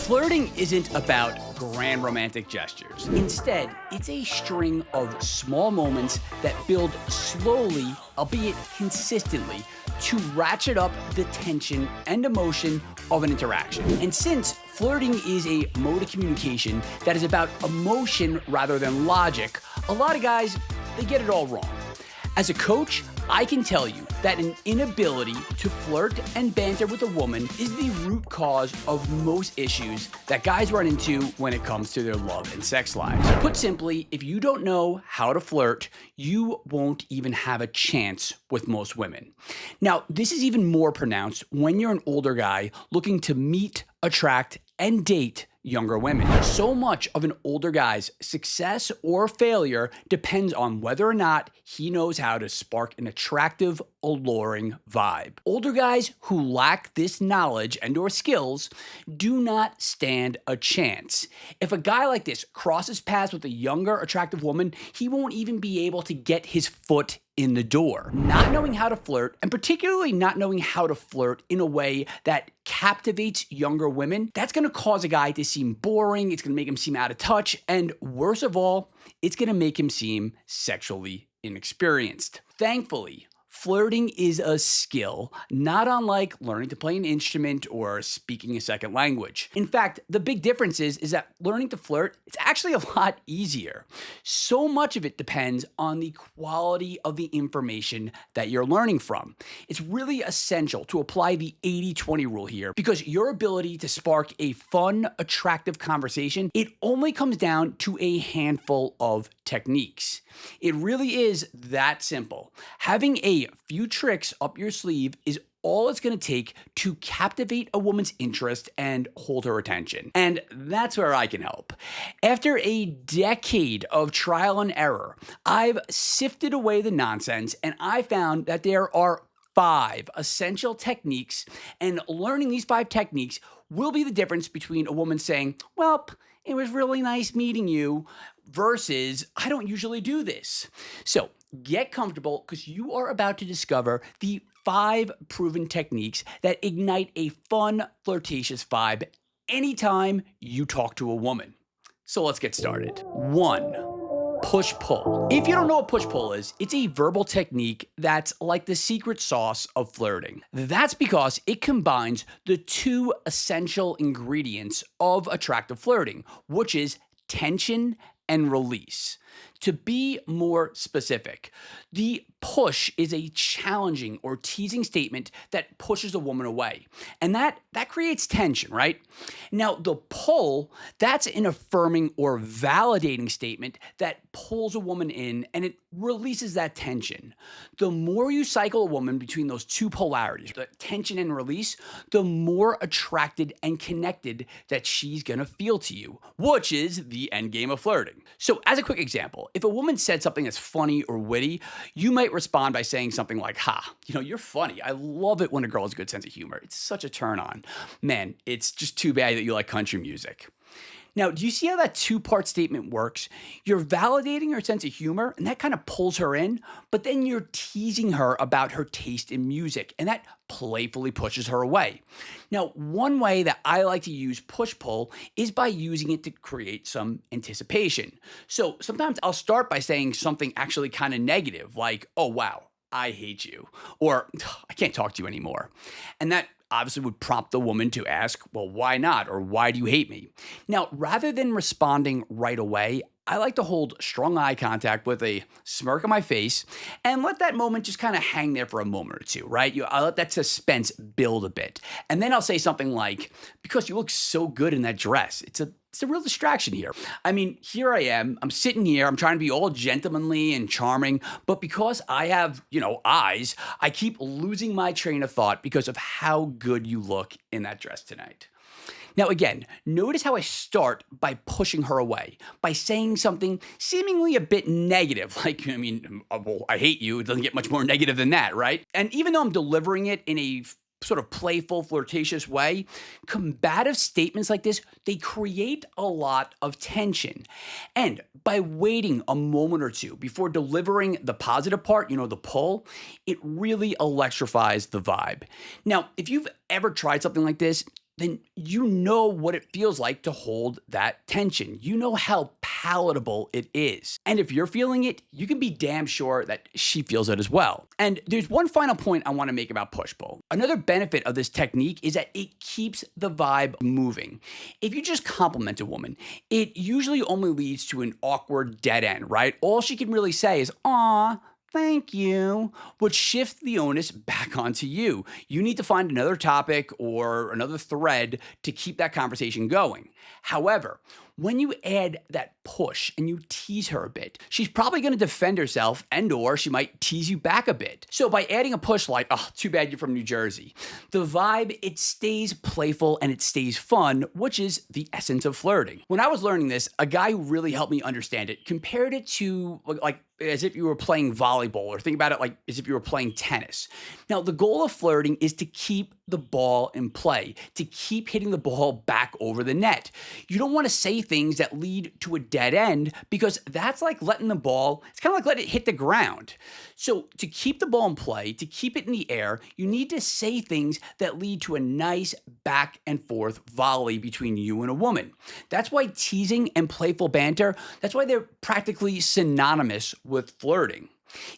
Flirting isn't about grand romantic gestures. Instead, it's a string of small moments that build slowly, albeit consistently, to ratchet up the tension and emotion of an interaction. And since flirting is a mode of communication that is about emotion rather than logic, a lot of guys, they get it all wrong. As a coach, I can tell you that an inability to flirt and banter with a woman is the root cause of most issues that guys run into when it comes to their love and sex lives. Put simply, if you don't know how to flirt, you won't even have a chance with most women. Now, this is even more pronounced when you're an older guy looking to meet, attract, and date younger women. So much of an older guy's success or failure depends on whether or not he knows how to spark an attractive, alluring vibe. Older guys who lack this knowledge and or skills do not stand a chance. If a guy like this crosses paths with a younger, attractive woman, he won't even be able to get his foot in the door. Not knowing how to flirt, and particularly not knowing how to flirt in a way that captivates younger women, that's gonna cause a guy to seem boring, it's gonna make him seem out of touch, and worst of all, it's gonna make him seem sexually inexperienced. Thankfully, flirting is a skill, not unlike learning to play an instrument or speaking a second language. In fact, the big difference is that learning to flirt, it's actually a lot easier. So much of it depends on the quality of the information that you're learning from. It's really essential to apply the 80-20 rule here because your ability to spark a fun, attractive conversation, it only comes down to a handful of techniques. It really is that simple. Having a few tricks up your sleeve is all it's going to take to captivate a woman's interest and hold her attention. And that's where I can help. After a decade of trial and error, I've sifted away the nonsense and I found that there are 5 essential techniques, and learning these 5 techniques will be the difference between a woman saying, well, it was really nice meeting you, versus I don't usually do this. So get comfortable because you are about to discover the 5 proven techniques that ignite a fun, flirtatious vibe anytime you talk to a woman. So let's get started. 1. Push-pull. If you don't know what push-pull is, it's a verbal technique that's like the secret sauce of flirting. That's because it combines the 2 essential ingredients of attractive flirting, which is tension and release. To be more specific, the push is a challenging or teasing statement that pushes a woman away. And that creates tension, right? Now, the pull, that's an affirming or validating statement that pulls a woman in and it releases that tension. The more you cycle a woman between those 2 polarities, the tension and release, the more attracted and connected that she's gonna feel to you, which is the end game of flirting. So as a quick example, if a woman said something that's funny or witty, you might respond by saying something like, ha, you're funny. I love it when a girl has a good sense of humor. It's such a turn on. Man, it's just too bad that you like country music. Now, do you see how that 2-part statement works? You're validating her sense of humor, and that kind of pulls her in, but then you're teasing her about her taste in music, and that playfully pushes her away. Now, one way that I like to use push-pull is by using it to create some anticipation. So sometimes I'll start by saying something actually kind of negative, like, oh, wow, I hate you, or I can't talk to you anymore. And that obviously would prompt the woman to ask, well, why not? Or why do you hate me? Now, rather than responding right away, I like to hold strong eye contact with a smirk on my face and let that moment just kind of hang there for a moment or two, right? I let that suspense build a bit. And then I'll say something like, because you look so good in that dress. It's a real distraction here. I mean, here I am, I'm sitting here, I'm trying to be all gentlemanly and charming, but because I have, eyes, I keep losing my train of thought because of how good you look in that dress tonight. Now again, notice how I start by pushing her away, by saying something seemingly a bit negative, like, well, I hate you. It doesn't get much more negative than that, right? And even though I'm delivering it in a sort of playful, flirtatious way, combative statements like this, they create a lot of tension. And by waiting a moment or two before delivering the positive part, the pull, it really electrifies the vibe. Now, if you've ever tried something like this, then you know what it feels like to hold that tension. You know how palatable it is. And if you're feeling it, you can be damn sure that she feels it as well. And there's one final point I want to make about push-pull. Another benefit of this technique is that it keeps the vibe moving. If you just compliment a woman, it usually only leads to an awkward dead end, right? All she can really say is, "Aw, thank you," which shifts the onus back onto you. You need to find another topic or another thread to keep that conversation going. However, when you add that push and you tease her a bit, she's probably going to defend herself or she might tease you back a bit. So by adding a push like, "Oh, too bad you're from New Jersey," the vibe, it stays playful and it stays fun, which is the essence of flirting. When I was learning this, a guy who really helped me understand it compared it to like as if you were playing volleyball, or think about it like as if you were playing tennis. Now, the goal of flirting is to keep the ball in play, to keep hitting the ball back over the net. You don't want to say things that lead to a dead end, because that's like letting the ball, it's kind of like letting it hit the ground. So to keep the ball in play, to keep it in the air, you need to say things that lead to a nice back and forth volley between you and a woman. That's why teasing and playful banter, that's why they're practically synonymous with flirting.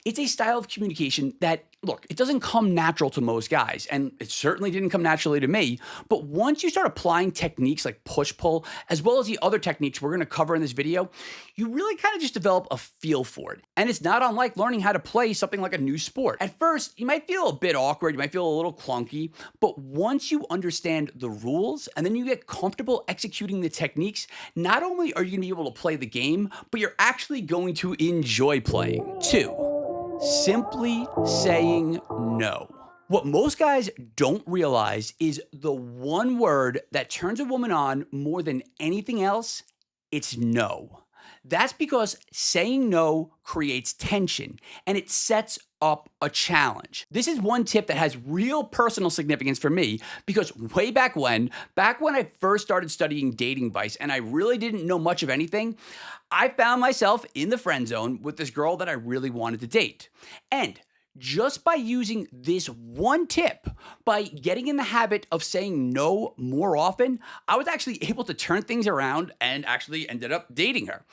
It's a style of communication that, look, it doesn't come natural to most guys, and it certainly didn't come naturally to me. But once you start applying techniques like push-pull, as well as the other techniques we're going to cover in this video, you really kind of just develop a feel for it. And it's not unlike learning how to play something like a new sport. At first, you might feel a bit awkward, you might feel a little clunky, but once you understand the rules and then you get comfortable executing the techniques, not only are you going to be able to play the game, but you're actually going to enjoy playing. 2. Simply saying no. What most guys don't realize is the one word that turns a woman on more than anything else, it's no. That's because saying no creates tension and it sets up a challenge. This is one tip that has real personal significance for me, because way back when I first started studying dating advice and I really didn't know much of anything, I found myself in the friend zone with this girl that I really wanted to date. And just by using this one tip, by getting in the habit of saying no more often, I was actually able to turn things around and actually ended up dating her.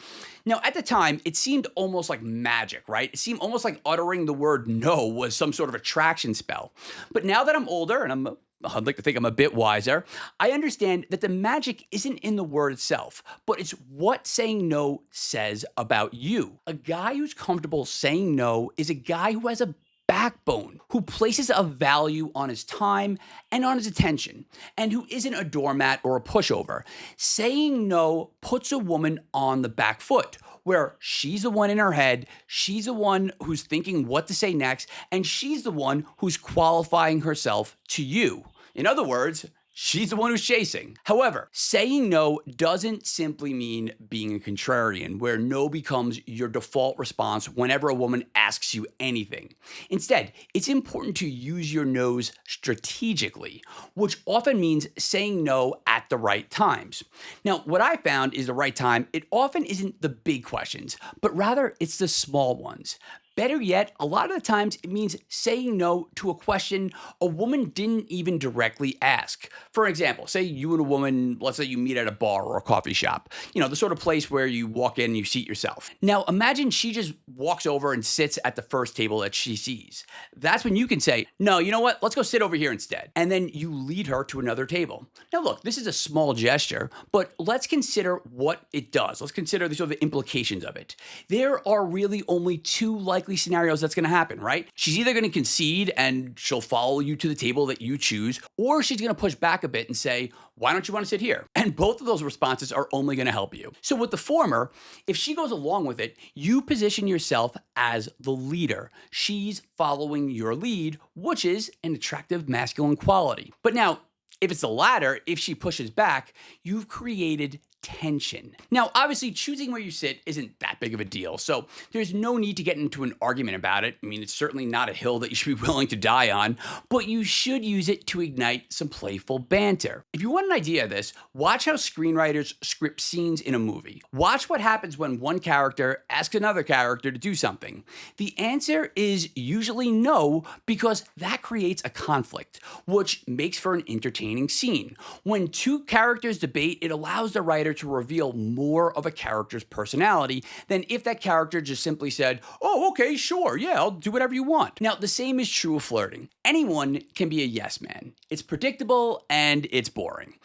Now, at the time, it seemed almost like magic, right? It seemed almost like uttering the word no was some sort of attraction spell. But now that I'm older and I'd like to think I'm a bit wiser, I understand that the magic isn't in the word itself, but it's what saying no says about you. A guy who's comfortable saying no is a guy who has a backbone, who places a value on his time and on his attention, and who isn't a doormat or a pushover. Saying no puts a woman on the back foot, where she's the one in her head, she's the one who's thinking what to say next, and she's the one who's qualifying herself to you. In other words, she's the one who's chasing. However, saying no doesn't simply mean being a contrarian, where no becomes your default response whenever a woman asks you anything. Instead, it's important to use your no's strategically, which often means saying no at the right times. Now, what I found is the right time, it often isn't the big questions, but rather it's the small ones. Better yet, a lot of the times it means saying no to a question a woman didn't even directly ask. For example, say you and a woman, let's say you meet at a bar or a coffee shop, the sort of place where you walk in and you seat yourself. Now, imagine she just walks over and sits at the first table that she sees. That's when you can say, "No, you know what? Let's go sit over here instead." And then you lead her to another table. Now, look, this is a small gesture, but let's consider what it does. Let's consider the sort of implications of it. There are really only two likely scenarios that's going to happen, right? She's either going to concede and she'll follow you to the table that you choose, or she's going to push back a bit and say, "Why don't you want to sit here?" And both of those responses are only going to help you. So with the former, if she goes along with it, you position yourself as the leader. She's following your lead, which is an attractive masculine quality. But now, if it's the latter, if she pushes back, you've created tension. Now, obviously, choosing where you sit isn't that big of a deal, so there's no need to get into an argument about it. I mean, it's certainly not a hill that you should be willing to die on, but you should use it to ignite some playful banter. If you want an idea of this, watch how screenwriters script scenes in a movie. Watch what happens when one character asks another character to do something. The answer is usually no, because that creates a conflict, which makes for an entertaining entertaining scene. When two characters debate, it allows the writer to reveal more of a character's personality than if that character just simply said, "Oh, okay, sure, yeah, I'll do whatever you want." Now, the same is true of flirting. Anyone can be a yes man. It's predictable and it's boring.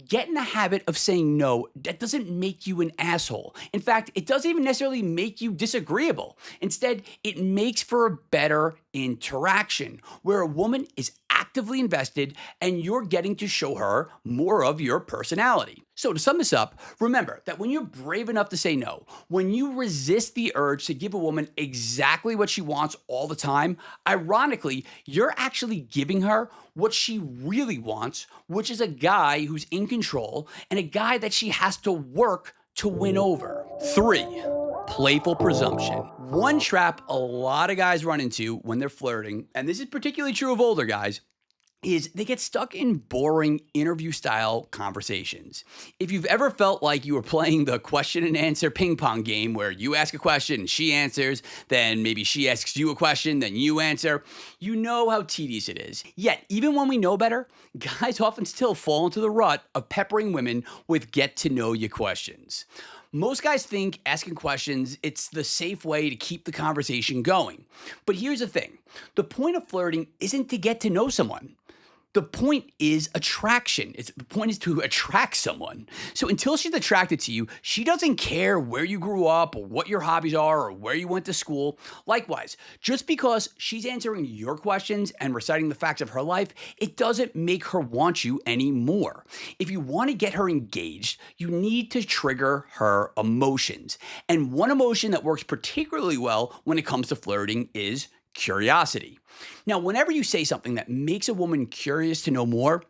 Get in the habit of saying no. That doesn't make you an asshole. In fact, it doesn't even necessarily make you disagreeable. Instead, it makes for a better interaction where a woman is actively invested and you're getting to show her more of your personality. So to sum this up, remember that when you're brave enough to say no, when you resist the urge to give a woman exactly what she wants all the time, ironically, you're actually giving her what she really wants, which is a guy who's in control and a guy that she has to work to win over. 3. Playful presumption. One trap a lot of guys run into when they're flirting, and this is particularly true of older guys, is they get stuck in boring interview-style conversations. If you've ever felt like you were playing the question and answer ping pong game where you ask a question and she answers, then maybe she asks you a question, then you answer, you know how tedious it is. Yet, even when we know better, guys often still fall into the rut of peppering women with get-to-know-you questions. Most guys think asking questions, it's the safe way to keep the conversation going. But here's the thing. The point of flirting isn't to get to know someone. The point is attraction. The point is to attract someone. So until she's attracted to you, she doesn't care where you grew up or what your hobbies are or where you went to school. Likewise, just because she's answering your questions and reciting the facts of her life, it doesn't make her want you anymore. If you want to get her engaged, you need to trigger her emotions. And one emotion that works particularly well when it comes to flirting is curiosity. Now, whenever you say something that makes a woman curious to know more,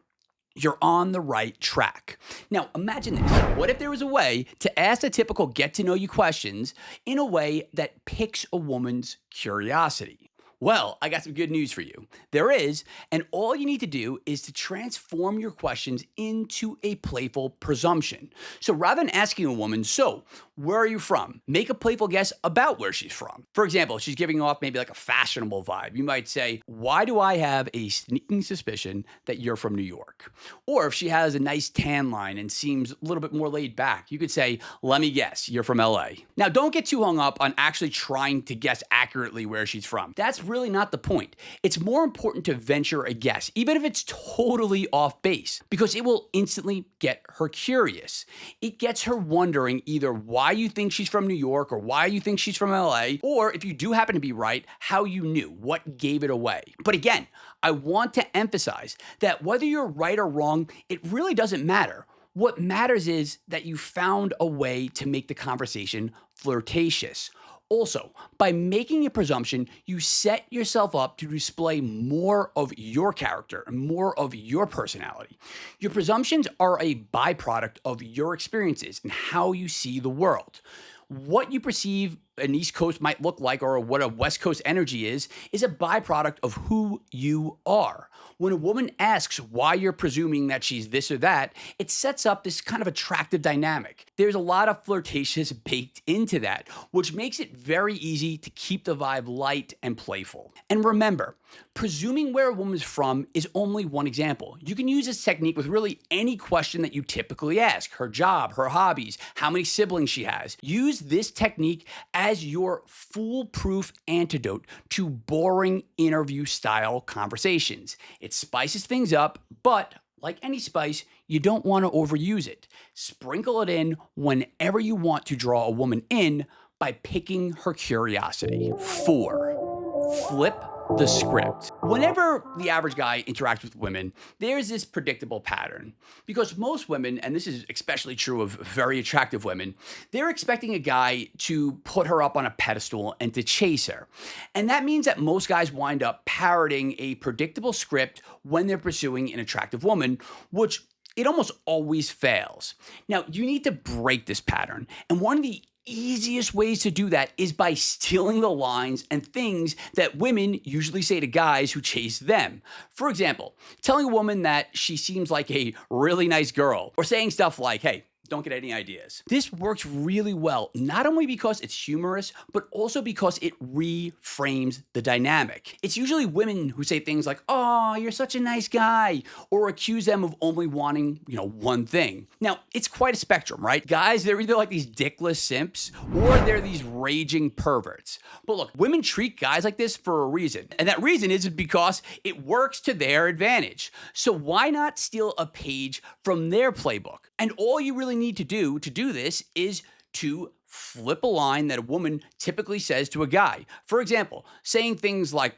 you're on the right track. Now, imagine this. What if there was a way to ask the typical get-to-know-you questions in a way that piques a woman's curiosity? Well, I got some good news for you. There is, and all you need to do is to transform your questions into a playful presumption. So rather than asking a woman, "So, where are you from?" make a playful guess about where she's from. For example, she's giving off maybe like a fashionable vibe. You might say, "Why do I have a sneaking suspicion that you're from New York?" Or if she has a nice tan line and seems a little bit more laid back, you could say, "Let me guess, you're from LA." Now, don't get too hung up on actually trying to guess accurately where she's from. That's really not the point. It's more important to venture a guess, even if it's totally off base, because it will instantly get her curious. It gets her wondering either why you think she's from New York or why you think she's from LA, or if you do happen to be right, how you knew, what gave it away. But again, I want to emphasize that whether you're right or wrong, it really doesn't matter. What matters is that you found a way to make the conversation flirtatious. Also, by making a presumption, you set yourself up to display more of your character and more of your personality. Your presumptions are a byproduct of your experiences and how you see the world. What you perceive an East Coast might look like or what a West Coast energy is a byproduct of who you are. When a woman asks why you're presuming that she's this or that, it sets up this kind of attractive dynamic. There's a lot of flirtatious baked into that, which makes it very easy to keep the vibe light and playful. And remember, presuming where a woman's from is only one example. You can use this technique with really any question that you typically ask: her job, her hobbies, how many siblings she has. Use this technique as your foolproof antidote to boring interview-style conversations. It spices things up, but like any spice, you don't want to overuse it. Sprinkle it in whenever you want to draw a woman in by piquing her curiosity. 4. Flip the script. Whenever the average guy interacts with women, there's this predictable pattern. Because most women, and this is especially true of very attractive women, they're expecting a guy to put her up on a pedestal and to chase her. And that means that most guys wind up parroting a predictable script when they're pursuing an attractive woman, which it almost always fails. Now, you need to break this pattern. And one of the easiest ways to do that is by stealing the lines and things that women usually say to guys who chase them. For example, telling a woman that she seems like a really nice girl, or saying stuff like, "Hey, don't get any ideas. This works really well, not only because it's humorous, but also because it reframes the dynamic. It's usually women who say things like, "Oh, you're such a nice guy," or accuse them of only wanting, one thing. Now, it's quite a spectrum, right? Guys, they're either like these dickless simps or they're these raging perverts. But look, women treat guys like this for a reason. And that reason is because it works to their advantage. So why not steal a page from their playbook? And all you really need to do this is to flip a line that a woman typically says to a guy. For example, saying things like,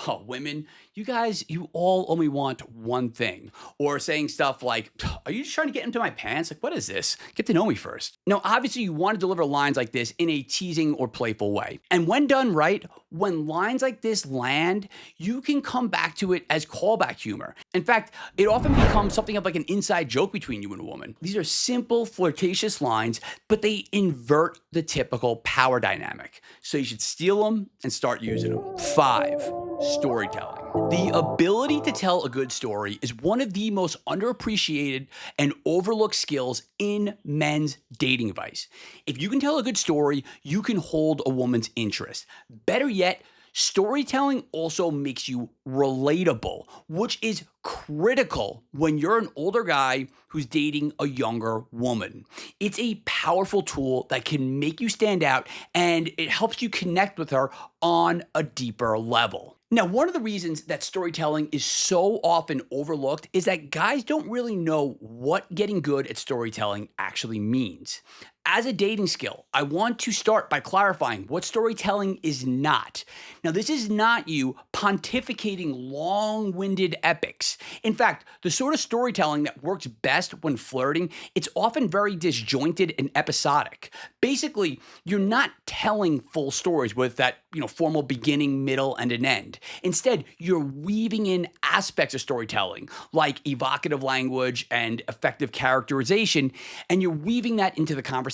"Oh, women, you guys, you all only want one thing." Or saying stuff like, "Are you just trying to get into my pants? Like, what is this? Get to know me first." Now, obviously, you want to deliver lines like this in a teasing or playful way. And when done right, when lines like this land, you can come back to it as callback humor. In fact, it often becomes something of like an inside joke between you and a woman. These are simple, flirtatious lines, but they invert the typical power dynamic. So you should steal them and start using them. 5, storytelling. The ability to tell a good story is one of the most underappreciated and overlooked skills in men's dating advice. If you can tell a good story, you can hold a woman's interest. Better yet, storytelling also makes you relatable, which is critical when you're an older guy who's dating a younger woman. It's a powerful tool that can make you stand out, and it helps you connect with her on a deeper level. Now, one of the reasons that storytelling is so often overlooked is that guys don't really know what getting good at storytelling actually means. As a dating skill, I want to start by clarifying what storytelling is not. Now, this is not you pontificating long-winded epics. In fact, the sort of storytelling that works best when flirting, it's often very disjointed and episodic. Basically, you're not telling full stories with that, formal beginning, middle, and an end. Instead, you're weaving in aspects of storytelling, like evocative language and effective characterization, and you're weaving that into the conversation.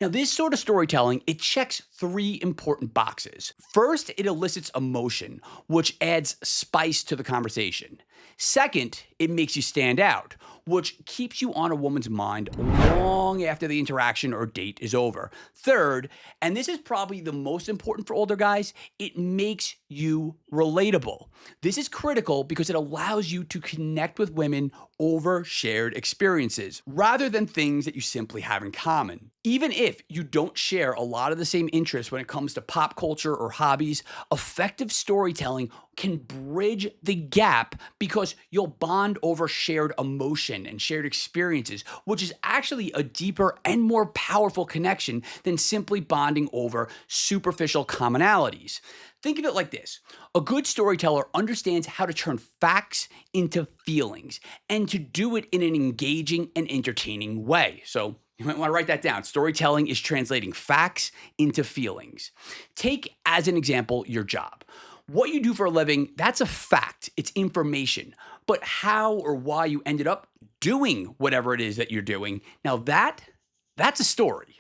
Now, this sort of storytelling, it checks 3 important boxes. First, it elicits emotion, which adds spice to the conversation. Second, it makes you stand out, which keeps you on a woman's mind long after the interaction or date is over. Third, and this is probably the most important for older guys, it makes you relatable. This is critical because it allows you to connect with women over shared experiences rather than things that you simply have in common. Even if you don't share a lot of the same interests when it comes to pop culture or hobbies, effective storytelling can bridge the gap because you'll bond over shared emotion and shared experiences, which is actually a deeper and more powerful connection than simply bonding over superficial commonalities. Think of it like this. A good storyteller understands how to turn facts into feelings and to do it in an engaging and entertaining way. So you might want to write that down. Storytelling is translating facts into feelings. Take, as an example, your job. What you do for a living, that's a fact. It's information. But how or why you ended up doing whatever it is that you're doing, now that's a story.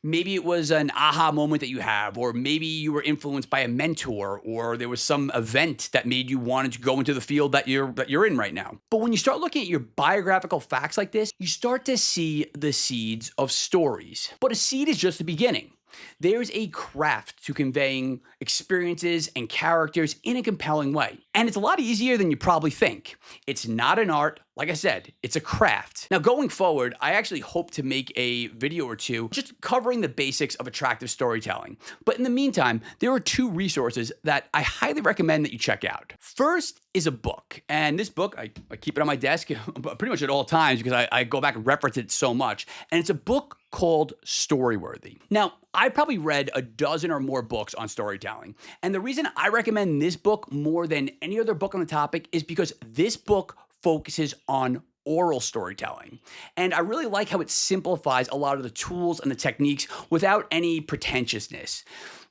Maybe it was an aha moment that you have, or maybe you were influenced by a mentor, or there was some event that made you want to go into the field that you're in right now. But when you start looking at your biographical facts like this, you start to see the seeds of stories. But a seed is just the beginning. There's a craft to conveying experiences and characters in a compelling way. And it's a lot easier than you probably think. It's not an art. Like I said, it's a craft. Now, going forward, I actually hope to make a video or two just covering the basics of attractive storytelling. But in the meantime, there are 2 resources that I highly recommend that you check out. First is a book. And this book, I keep it on my desk pretty much at all times because I go back and reference it so much. And it's a book called Storyworthy. Now, I probably read a dozen or more books on storytelling. And the reason I recommend this book more than any other book on the topic is because this book focuses on oral storytelling. And I really like how it simplifies a lot of the tools and the techniques without any pretentiousness.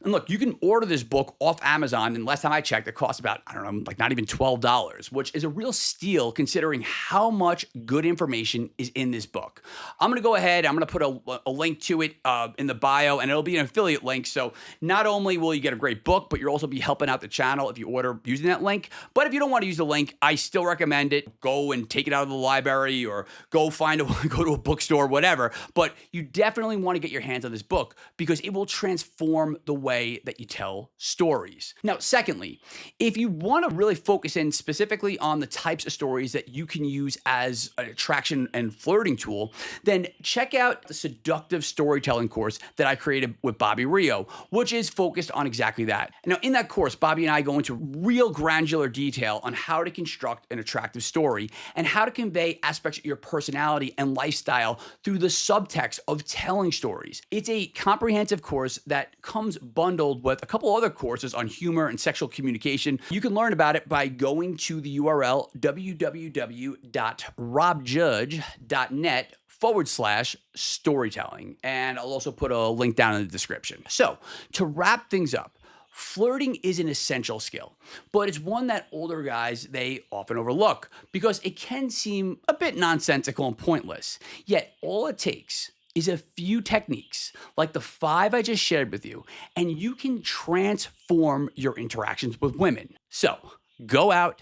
And look, you can order this book off Amazon, and last time I checked, it costs about, I don't know, like not even $12, which is a real steal considering how much good information is in this book. I'm gonna go ahead, I'm gonna put a link to it in the bio, and it'll be an affiliate link. So not only will you get a great book, but you'll also be helping out the channel if you order using that link. But if you don't want to use the link, I still recommend it. Go and take it out of the library or go to a bookstore, whatever. But you definitely want to get your hands on this book because it will transform the way that you tell stories. Now, secondly, if you want to really focus in specifically on the types of stories that you can use as an attraction and flirting tool, then check out the seductive storytelling course that I created with Bobby Rio, which is focused on exactly that. Now, in that course, Bobby and I go into real granular detail on how to construct an attractive story and how to convey aspects of your personality and lifestyle through the subtext of telling stories. It's a comprehensive course that comes bundled with a couple other courses on humor and sexual communication. You can learn about it by going to the URL www.robjudge.net/storytelling. And I'll also put a link down in the description. So to wrap things up, flirting is an essential skill, but it's one that older guys, they often overlook because it can seem a bit nonsensical and pointless. Yet all it takes is a few techniques like the 5 I just shared with you, and you can transform your interactions with women. So go out,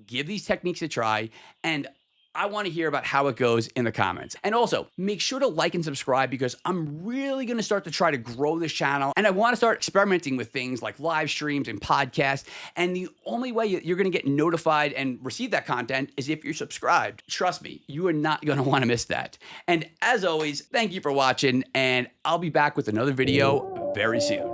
give these techniques a try, and I want to hear about how it goes in the comments. And also, make sure to like and subscribe because I'm really going to start to try to grow this channel. And I want to start experimenting with things like live streams and podcasts. And the only way you're going to get notified and receive that content is if you're subscribed. Trust me, you are not going to want to miss that. And as always, thank you for watching. And I'll be back with another video very soon.